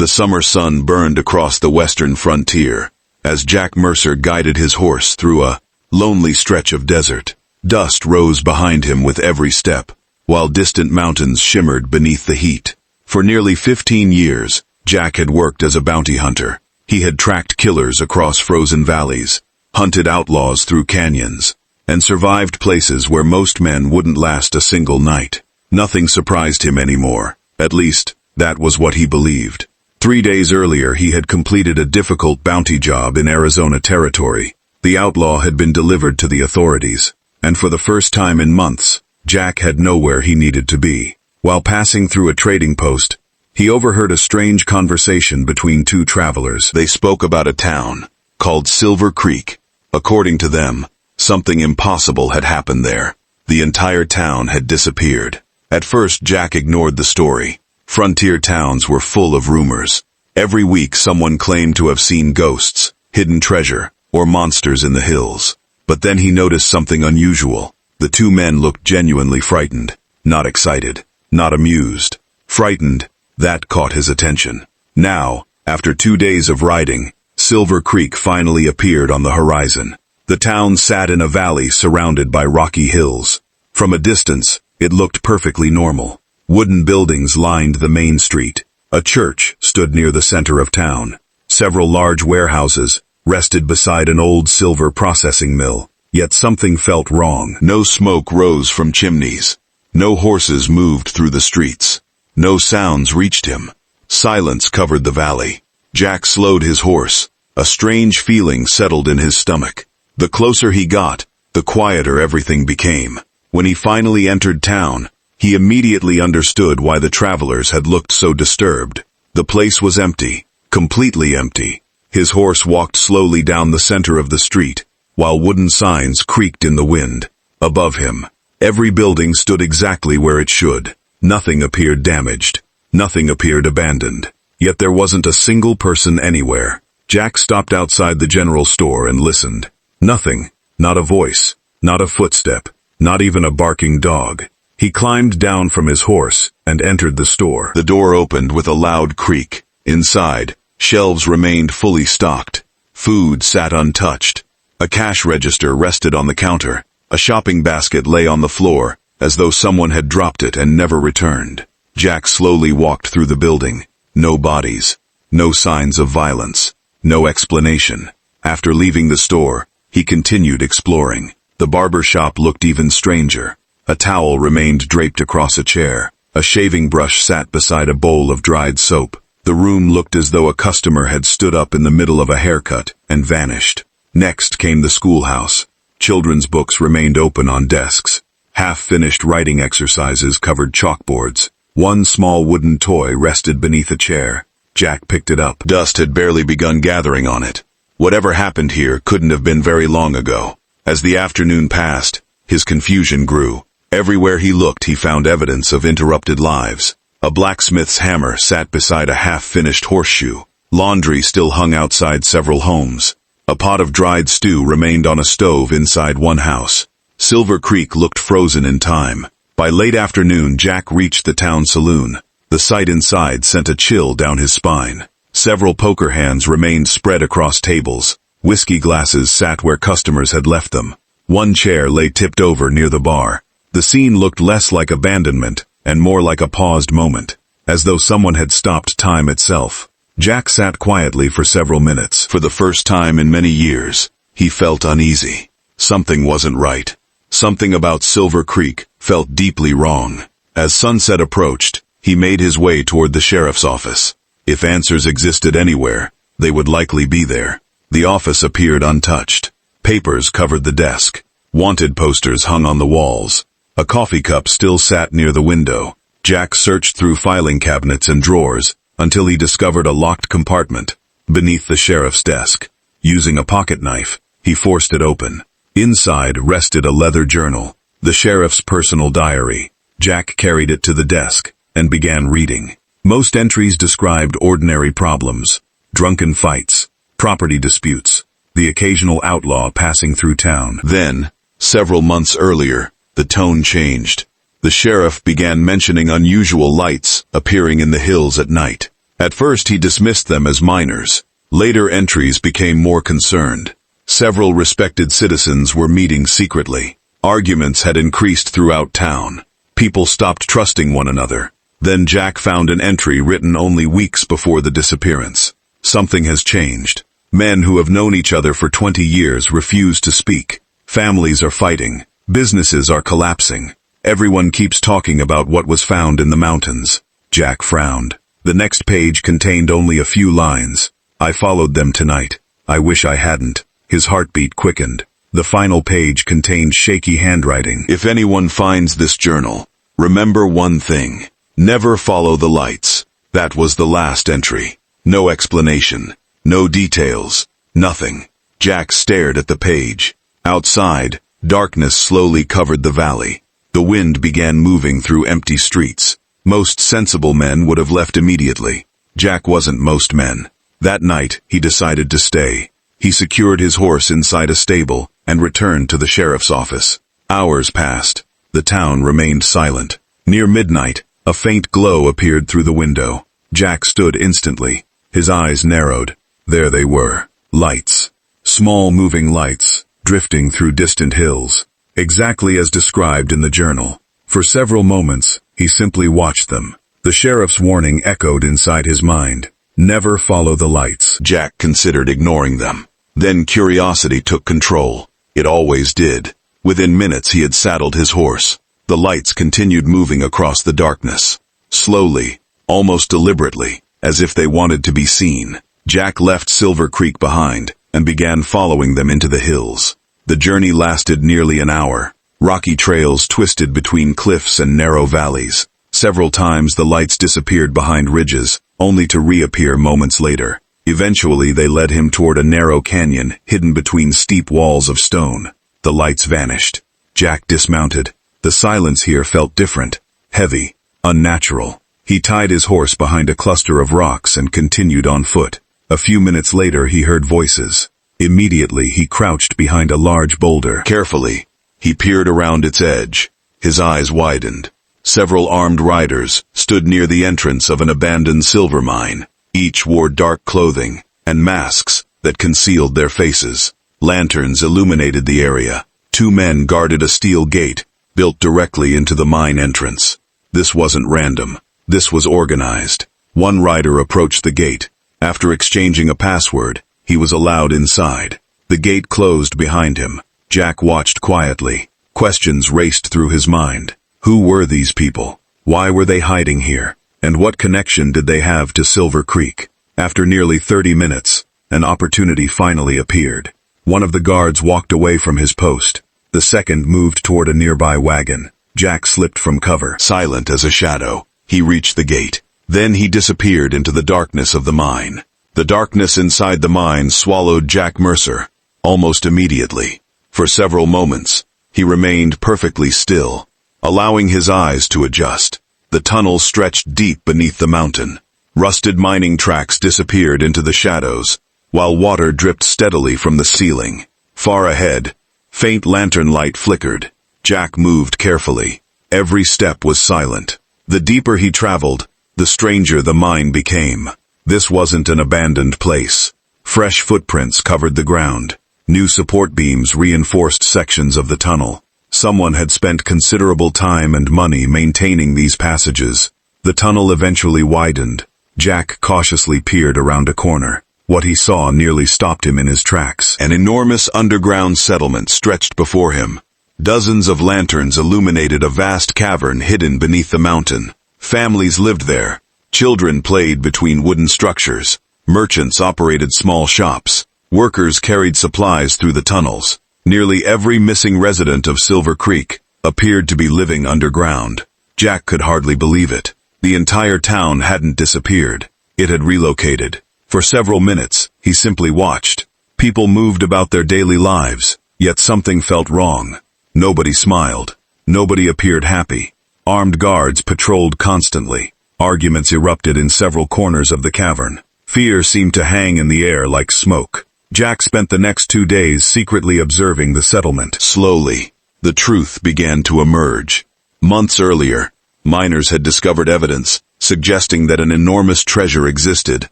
The summer sun burned across the western frontier, as Jack Mercer guided his horse through a lonely stretch of desert. Dust rose behind him with every step, while distant mountains shimmered beneath the heat. For nearly 15 years, Jack had worked as a bounty hunter. He had tracked killers across frozen valleys, hunted outlaws through canyons, and survived places where most men wouldn't last a single night. Nothing surprised him anymore. At least, that was what he believed. 3 days earlier he had completed a difficult bounty job in Arizona territory. The outlaw had been delivered to the authorities, and for the first time in months, Jack had nowhere he needed to be. While passing through a trading post, he overheard a strange conversation between two travelers. They spoke about a town called Silver Creek. According to them, something impossible had happened there. The entire town had disappeared. At first, Jack ignored the story. Frontier towns were full of rumors. Every week someone claimed to have seen ghosts, hidden treasure, or monsters in the hills. But then he noticed something unusual. The two men looked genuinely frightened, not excited, not amused. Frightened, that caught his attention. Now, after 2 days of riding, Silver Creek finally appeared on the horizon. The town sat in a valley surrounded by rocky hills. From a distance, it looked perfectly normal. Wooden buildings lined the main street. A church stood near the center of town. Several large warehouses rested beside an old silver processing mill. Yet something felt wrong. No smoke rose from chimneys. No horses moved through the streets. No sounds reached him. Silence covered the valley. Jack slowed his horse. A strange feeling settled in his stomach. The closer he got, the quieter everything became. When he finally entered town, he immediately understood why the travelers had looked so disturbed. The place was empty, completely empty. His horse walked slowly down the center of the street, while wooden signs creaked in the wind. Above him, every building stood exactly where it should. Nothing appeared damaged. Nothing appeared abandoned. Yet there wasn't a single person anywhere. Jack stopped outside the general store and listened. Nothing. Not a voice. Not a footstep. Not even a barking dog. He climbed down from his horse and entered the store. The door opened with a loud creak. Inside, shelves remained fully stocked. Food sat untouched. A cash register rested on the counter. A shopping basket lay on the floor, as though someone had dropped it and never returned. Jack slowly walked through the building. No bodies. No signs of violence. No explanation. After leaving the store, he continued exploring. The barber shop looked even stranger. A towel remained draped across a chair. A shaving brush sat beside a bowl of dried soap. The room looked as though a customer had stood up in the middle of a haircut and vanished. Next came the schoolhouse. Children's books remained open on desks. Half-finished writing exercises covered chalkboards. One small wooden toy rested beneath a chair. Jack picked it up. Dust had barely begun gathering on it. Whatever happened here couldn't have been very long ago. As the afternoon passed, his confusion grew. Everywhere he looked, he found evidence of interrupted lives. A blacksmith's hammer sat beside a half-finished horseshoe. Laundry still hung outside several homes. A pot of dried stew remained on a stove inside one house. Silver Creek looked frozen in time. By late afternoon, Jack reached the town saloon. The sight inside sent a chill down his spine. Several poker hands remained spread across tables. Whiskey glasses sat where customers had left them. One chair lay tipped over near the bar. The scene looked less like abandonment and more like a paused moment, as though someone had stopped time itself. Jack sat quietly for several minutes. For the first time in many years, he felt uneasy. Something wasn't right. Something about Silver Creek felt deeply wrong. As sunset approached, he made his way toward the sheriff's office. If answers existed anywhere, they would likely be there. The office appeared untouched. Papers covered the desk. Wanted posters hung on the walls. A coffee cup still sat near the window. Jack searched through filing cabinets and drawers until he discovered a locked compartment beneath the sheriff's desk. Using a pocket knife, he forced it open. Inside rested a leather journal, the sheriff's personal diary. Jack carried it to the desk and began reading. Most entries described ordinary problems, drunken fights, property disputes, the occasional outlaw passing through town. Then, several months earlier, the tone changed. The sheriff began mentioning unusual lights appearing in the hills at night. At first he dismissed them as minors. Later entries became more concerned. Several respected citizens were meeting secretly. Arguments had increased throughout town. People stopped trusting one another. Then Jack found an entry written only weeks before the disappearance. Something has changed. Men who have known each other for 20 years refuse to speak. Families are fighting. Businesses are collapsing. Everyone keeps talking about what was found in the mountains. Jack frowned. The next page contained only a few lines. I followed them tonight. I wish I hadn't. His heartbeat quickened. The final page contained shaky handwriting. If anyone finds this journal, remember one thing. Never follow the lights. That was the last entry. No explanation. No details. Nothing. Jack stared at the page. Outside, darkness slowly covered the valley. The wind began moving through empty streets. Most sensible men would have left immediately. Jack wasn't most men. That night, he decided to stay. He secured his horse inside a stable and returned to the sheriff's office. Hours passed. The town remained silent. Near midnight, a faint glow appeared through the window. Jack stood instantly. His eyes narrowed. There they were. Lights. Small moving lights, drifting through distant hills. Exactly as described in the journal. For several moments, he simply watched them. The sheriff's warning echoed inside his mind. Never follow the lights. Jack considered ignoring them. Then curiosity took control. It always did. Within minutes he had saddled his horse. The lights continued moving across the darkness. Slowly, almost deliberately, as if they wanted to be seen. Jack left Silver Creek behind and began following them into the hills. The journey lasted nearly an hour. Rocky trails twisted between cliffs and narrow valleys. Several times the lights disappeared behind ridges, only to reappear moments later. Eventually they led him toward a narrow canyon hidden between steep walls of stone. The lights vanished. Jack dismounted. The silence here felt different, heavy, unnatural. He tied his horse behind a cluster of rocks and continued on foot. A few minutes later he heard voices. Immediately he crouched behind a large boulder. Carefully, he peered around its edge. His eyes widened. Several armed riders stood near the entrance of an abandoned silver mine. Each wore dark clothing and masks that concealed their faces. Lanterns illuminated the area. 2 men guarded a steel gate built directly into the mine entrance. This wasn't random. This was organized. One rider approached the gate. After exchanging a password, he was allowed inside. The gate closed behind him. Jack watched quietly. Questions raced through his mind. Who were these people? Why were they hiding here? And what connection did they have to Silver Creek? After nearly 30 minutes, an opportunity finally appeared. One of the guards walked away from his post. The second moved toward a nearby wagon. Jack slipped from cover. Silent as a shadow, he reached the gate. Then he disappeared into the darkness of the mine. The darkness inside the mine swallowed Jack Mercer, almost immediately. For several moments, he remained perfectly still, allowing his eyes to adjust. The tunnel stretched deep beneath the mountain. Rusted mining tracks disappeared into the shadows, while water dripped steadily from the ceiling. Far ahead, faint lantern light flickered. Jack moved carefully. Every step was silent. The deeper he traveled, the stranger the mine became. This wasn't an abandoned place. Fresh footprints covered the ground. New support beams reinforced sections of the tunnel. Someone had spent considerable time and money maintaining these passages. The tunnel eventually widened. Jack cautiously peered around a corner. What he saw nearly stopped him in his tracks. An enormous underground settlement stretched before him. Dozens of lanterns illuminated a vast cavern hidden beneath the mountain. Families lived there. Children played between wooden structures. Merchants operated small shops. Workers carried supplies through the tunnels. Nearly every missing resident of Silver Creek appeared to be living underground. Jack could hardly believe it. The entire town hadn't disappeared. It had relocated. For several minutes, he simply watched. People moved about their daily lives, yet something felt wrong. Nobody smiled. Nobody appeared happy. Armed guards patrolled constantly. Arguments erupted in several corners of the cavern. Fear seemed to hang in the air like smoke. Jack spent the next 2 days secretly observing the settlement. Slowly, the truth began to emerge. Months earlier, miners had discovered evidence suggesting that an enormous treasure existed,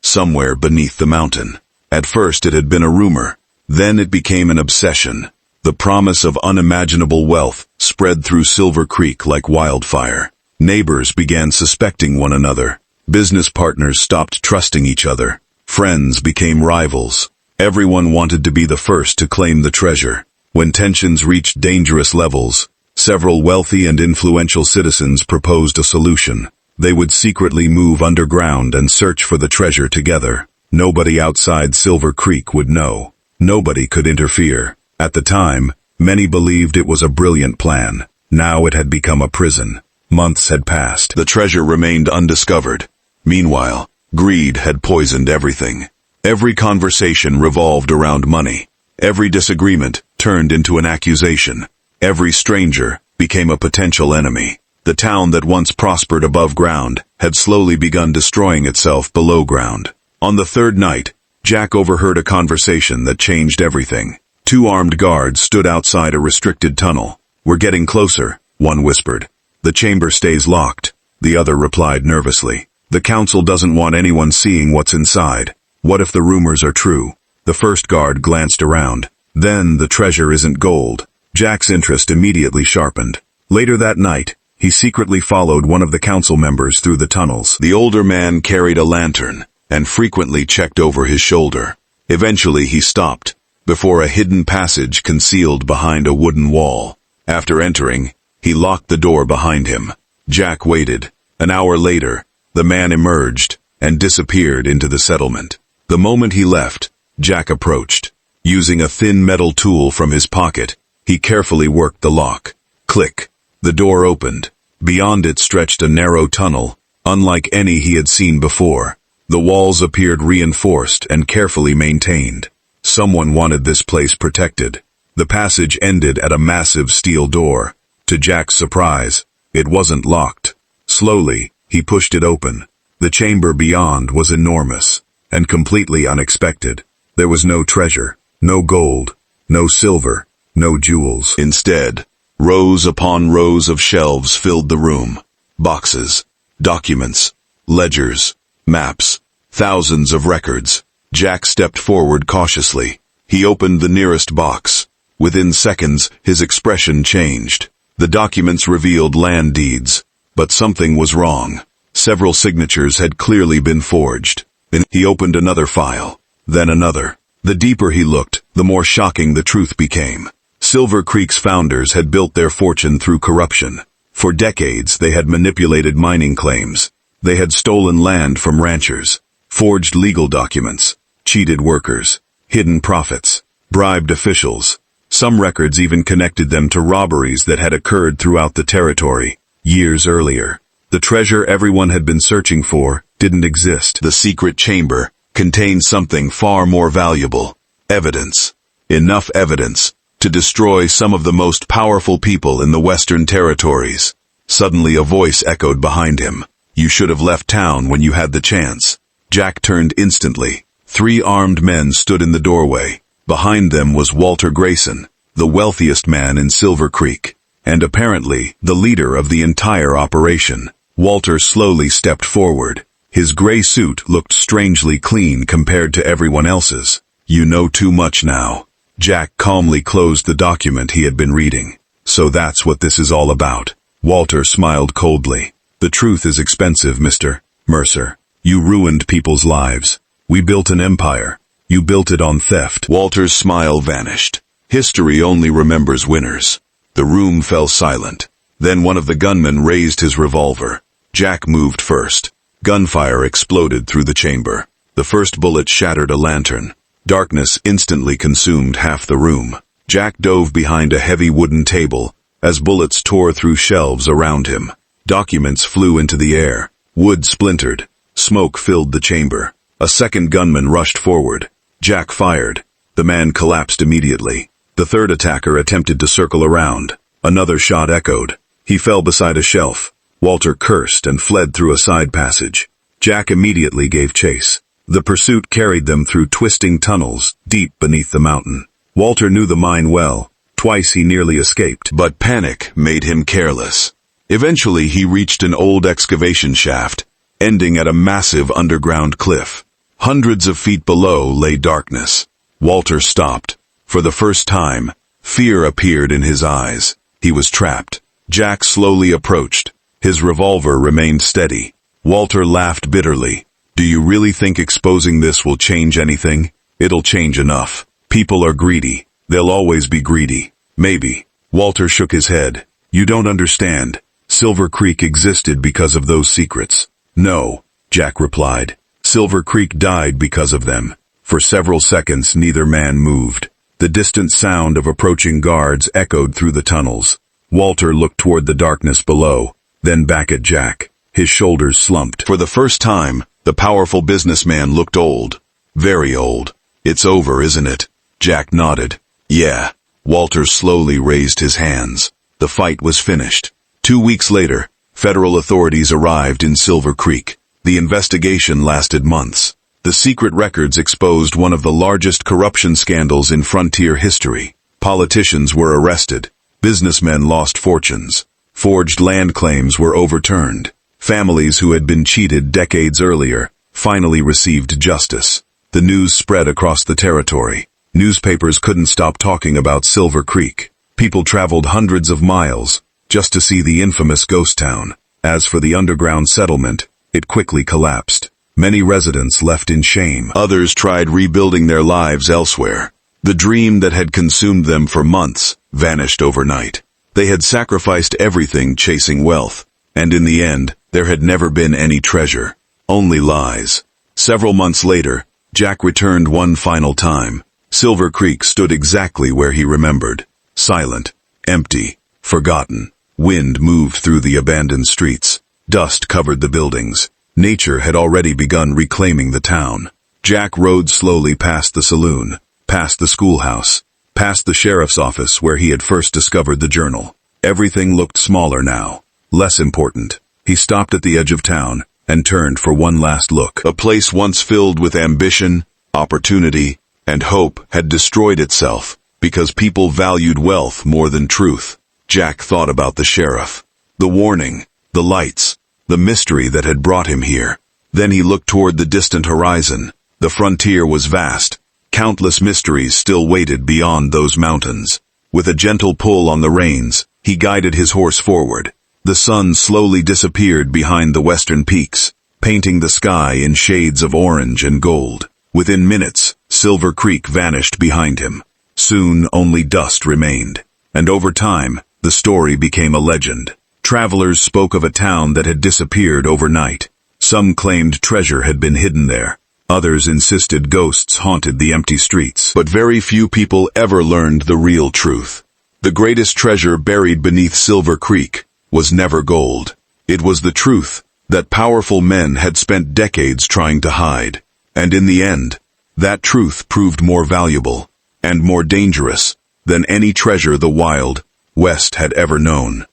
somewhere beneath the mountain. At first it had been a rumor, then it became an obsession. The promise of unimaginable wealth spread through Silver Creek like wildfire. Neighbors began suspecting one another. Business partners stopped trusting each other. Friends became rivals. Everyone wanted to be the first to claim the treasure. When tensions reached dangerous levels, several wealthy and influential citizens proposed a solution. They would secretly move underground and search for the treasure together. Nobody outside Silver Creek would know. Nobody could interfere. At the time, many believed it was a brilliant plan. Now it had become a prison. Months had passed. The treasure remained undiscovered. Meanwhile, greed had poisoned everything. Every conversation revolved around money. Every disagreement turned into an accusation. Every stranger became a potential enemy. The town that once prospered above ground had slowly begun destroying itself below ground. On the third night, Jack overheard a conversation that changed everything. Two armed guards stood outside a restricted tunnel. "We're getting closer," one whispered. "The chamber stays locked," the other replied nervously. "The council doesn't want anyone seeing what's inside. What if the rumors are true?" The first guard glanced around. "Then the treasure isn't gold." Jack's interest immediately sharpened. Later that night, he secretly followed one of the council members through the tunnels. The older man carried a lantern and frequently checked over his shoulder. Eventually he stopped before a hidden passage concealed behind a wooden wall. After entering, he locked the door behind him. Jack waited. An hour later, the man emerged and disappeared into the settlement. The moment he left, Jack approached. Using a thin metal tool from his pocket, he carefully worked the lock. Click. The door opened. Beyond it stretched a narrow tunnel, unlike any he had seen before. The walls appeared reinforced and carefully maintained. Someone wanted this place protected. The passage ended at a massive steel door. To Jack's surprise, it wasn't locked. Slowly, he pushed it open. The chamber beyond was enormous and completely unexpected. There was no treasure, no gold, no silver, no jewels. Instead, rows upon rows of shelves filled the room. Boxes, documents, ledgers, maps, thousands of records. Jack stepped forward cautiously. He opened the nearest box. Within seconds, his expression changed. The documents revealed land deeds, but something was wrong. Several signatures had clearly been forged. Then he opened another file, then another. The deeper he looked, the more shocking the truth became. Silver Creek's founders had built their fortune through corruption. For decades, they had manipulated mining claims. They had stolen land from ranchers, forged legal documents, cheated workers, hidden profits, bribed officials. Some records even connected them to robberies that had occurred throughout the territory years earlier. The treasure everyone had been searching for didn't exist. The secret chamber contained something far more valuable: evidence. Enough evidence to destroy some of the most powerful people in the Western Territories. Suddenly a voice echoed behind him. "You should have left town when you had the chance." Jack turned instantly. 3 armed men stood in the doorway. Behind them was Walter Grayson, the wealthiest man in Silver Creek, and apparently the leader of the entire operation. Walter slowly stepped forward. His gray suit looked strangely clean compared to everyone else's. "You know too much now." Jack calmly closed the document he had been reading. "So that's what this is all about." Walter smiled coldly. "The truth is expensive, Mr. Mercer. You ruined people's lives. We built an empire. You built it on theft." Walter's smile vanished. History only remembers winners. The room fell silent. Then one of the gunmen raised his revolver. Jack moved first. Gunfire exploded through the chamber. The first bullet shattered a lantern. Darkness instantly consumed half the room. Jack dove behind a heavy wooden table as bullets tore through shelves around him. Documents flew into the air. Wood splintered. Smoke filled the chamber. A second gunman rushed forward. Jack fired. The man collapsed immediately. The third attacker attempted to circle around. Another shot echoed. He fell beside a shelf. Walter cursed and fled through a side passage. Jack immediately gave chase. The pursuit carried them through twisting tunnels deep beneath the mountain. Walter knew the mine well. Twice he nearly escaped, but panic made him careless. Eventually he reached an old excavation shaft ending at a massive underground cliff. Hundreds of feet below lay darkness. Walter stopped. For the first time, fear appeared in his eyes. He was trapped. Jack slowly approached. His revolver remained steady. Walter laughed bitterly. Do you really think exposing this will change anything? It'll change enough. People are greedy. They'll always be greedy. Maybe. Walter shook his head. You don't understand. Silver Creek existed because of those secrets. No, Jack replied. Silver Creek died because of them. For several seconds neither man moved. The distant sound of approaching guards echoed through the tunnels. Walter looked toward the darkness below, then back at Jack. His shoulders slumped. For the first time, the powerful businessman looked old. Very old. It's over, isn't it? Jack nodded. Yeah. Walter slowly raised his hands. The fight was finished. 2 weeks later, federal authorities arrived in Silver Creek. The investigation lasted months. The secret records exposed one of the largest corruption scandals in frontier history. Politicians were arrested. Businessmen lost fortunes. Forged land claims were overturned. Families who had been cheated decades earlier finally received justice. The news spread across the territory. Newspapers couldn't stop talking about Silver Creek. People traveled hundreds of miles just to see the infamous ghost town. As for the underground settlement, it quickly collapsed. Many residents left in shame. Others tried rebuilding their lives elsewhere. The dream that had consumed them for months vanished overnight. They had sacrificed everything chasing wealth, and in the end, there had never been any treasure, only lies. Several months later, Jack returned one final time. Silver Creek stood exactly where he remembered. Silent, empty, forgotten. Wind moved through the abandoned streets. Dust covered the buildings. Nature had already begun reclaiming the town. Jack rode slowly past the saloon, past the schoolhouse, past the sheriff's office where he had first discovered the journal. Everything looked smaller now, less important. He stopped at the edge of town and turned for one last look. A place once filled with ambition, opportunity, and hope had destroyed itself because people valued wealth more than truth. Jack thought about the sheriff, the warning, the lights, the mystery that had brought him here. Then he looked toward the distant horizon. The frontier was vast. Countless mysteries still waited beyond those mountains. With a gentle pull on the reins, he guided his horse forward. The sun slowly disappeared behind the western peaks, painting the sky in shades of orange and gold. Within minutes, Silver Creek vanished behind him. Soon only dust remained. And over time, the story became a legend. Travelers spoke of a town that had disappeared overnight. Some claimed treasure had been hidden there. Others insisted ghosts haunted the empty streets. But very few people ever learned the real truth. The greatest treasure buried beneath Silver Creek was never gold. It was the truth that powerful men had spent decades trying to hide. And in the end, that truth proved more valuable and more dangerous than any treasure the Wild West had ever known.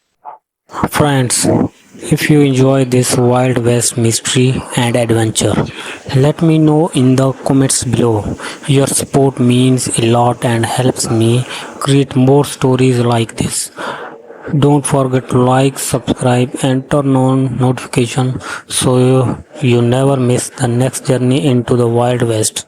Friends, if you enjoy this Wild West mystery and adventure, let me know in the comments below. Your support means a lot and helps me create more stories like this. Don't forget to like, subscribe and turn on notification so you never miss the next journey into the Wild West.